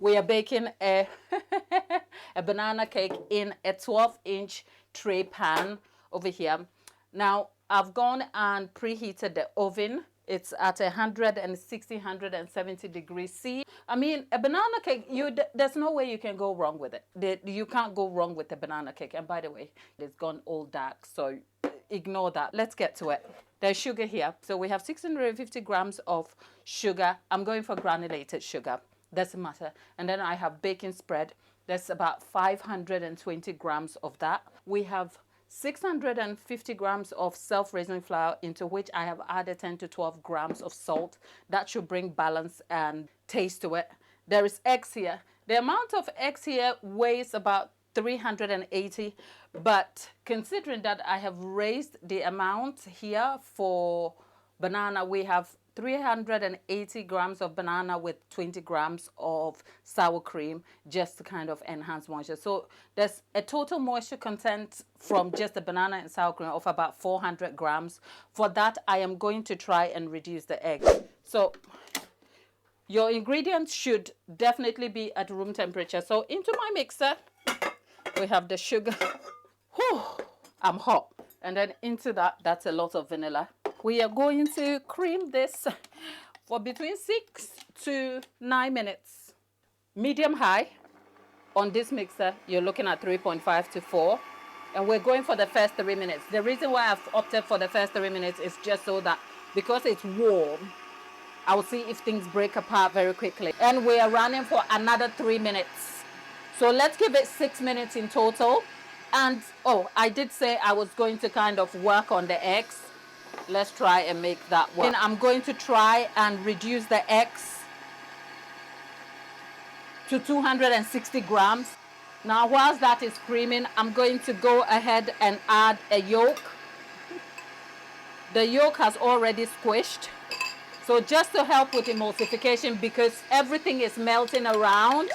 We are baking a, a banana cake in a 12-inch tray pan over here. Now, I've gone and preheated the oven. It's at 160, 170 degrees C. I mean, a banana cake, there's no way you can go wrong with it. You can't go wrong with a banana cake. And by the way, it's gone all dark, so ignore that. Let's get to it. There's sugar here. So we have 650 grams of sugar. I'm going for granulated sugar. Doesn't matter. And then I have baking spread. There's about 520 grams of that. We have 650 grams of self-raising flour, into which I have added 10 to 12 grams of salt. That should bring balance and taste to it. There is eggs here. The amount of eggs here weighs about 380, but considering that I have raised the amount here for banana, we have 380 grams of banana with 20 grams of sour cream, just to kind of enhance moisture. So there's a total moisture content from just the banana and sour cream of about 400 grams. For that, I am going to try and reduce the egg. So your ingredients should definitely be at room temperature. So into my mixer, we have the sugar. Whew, I'm hot. And then into that, that's a lot of vanilla. We are going to cream this for between 6 to 9 minutes. Medium high on this mixer, you're looking at 3.5 to 4. And we're going for the first 3 minutes. The reason why I've opted for the first 3 minutes is just so that because it's warm, I'll see if things break apart very quickly. And we are running for another 3 minutes. So let's give it 6 minutes in total. And, oh, I did say I was going to kind of work on the eggs. Let's try and make that work. And I'm going to try and reduce the eggs to 260 grams. Now, whilst that is creaming, I'm going to go ahead and add a yolk. The yolk has already squished. So just to help with emulsification, because everything is melting around,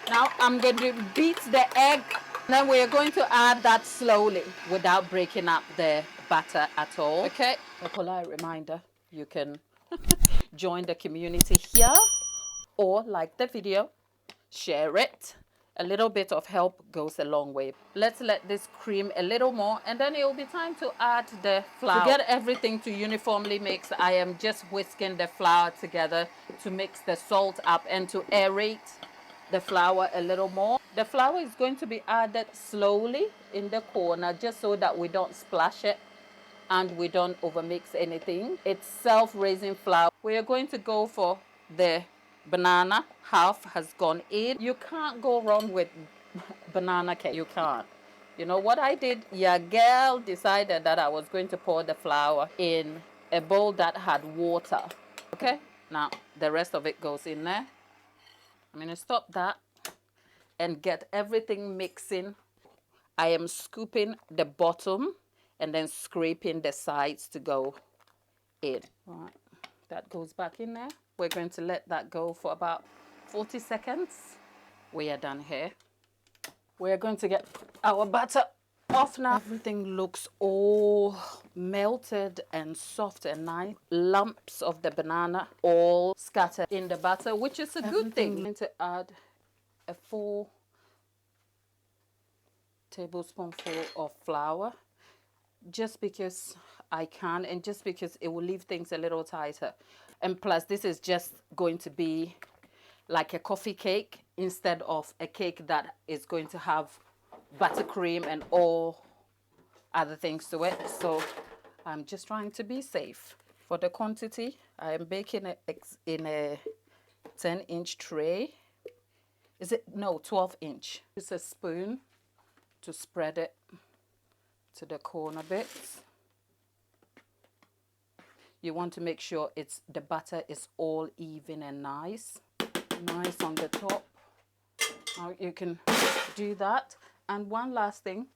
now I'm going to beat the egg. Then we're going to add that slowly without breaking up the batter at all. Okay, a polite reminder, you can join the community here or like the video, share it. A little bit of help goes a long way. Let's let this cream a little more, and then it will be time to add the flour. To get everything to uniformly mix, I am just whisking the flour together to mix the salt up and to aerate the flour a little more. The flour is going to be added slowly in the corner, just so that we don't splash it and we don't overmix anything. It's self-raising flour. We are going to go for the banana. Half has gone in. You can't go wrong with banana cake. You can't. You know what I did? Your girl decided that I was going to pour the flour in a bowl that had water. Okay? Now, the rest of it goes in there. I'm going to stop that and get everything mixing. I am scooping the bottom and then scraping the sides to go in. Right, that goes back in there. We're going to let that go for about 40 seconds. We are done here. We're going to get our butter off now. Everything looks all melted and soft and nice. Lumps of the banana all scattered in the butter, which is a good thing. I'm going to add a 4 tablespoonful of flour, just because I can and just because it will leave things a little tighter. And plus, this is just going to be like a coffee cake instead of a cake that is going to have buttercream and all other things to it. So I'm just trying to be safe. For the quantity, I am baking it in a 10-inch tray. Is it? No, 12-inch. Use a spoon to spread it to the corner bits. You want to make sure the butter is all even and nice on the top. Now you can do that. And one last thing,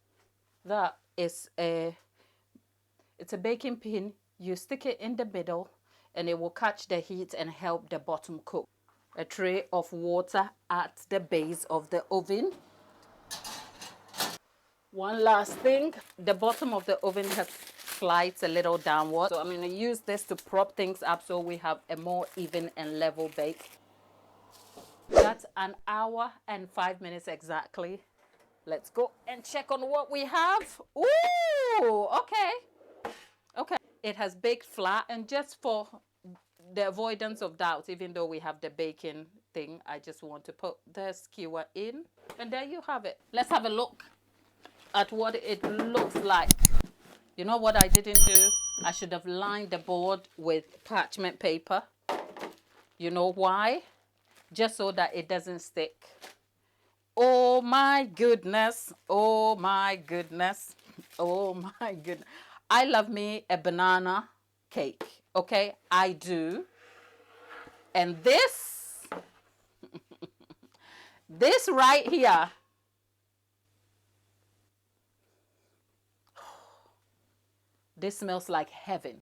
that is it's a baking pin. You stick it in the middle and it will catch the heat and help the bottom cook. A tray of water at the base of the oven. One last thing, the bottom of the oven has slides a little downward. So I'm going to use this to prop things up so we have a more even and level bake. That's an hour and 5 minutes exactly. Let's go and check on what we have. Ooh, okay. Okay. It has baked flat, and just for the avoidance of doubt, even though we have the baking thing, I just want to put the skewer in. And there you have it. Let's have a look at what it looks like. You know what I didn't do? I should have lined the board with parchment paper. You know why? Just so that it doesn't stick. Oh my goodness. Oh my goodness. Oh my goodness. I love me a banana cake. Okay? I do. And this right here, this smells like heaven.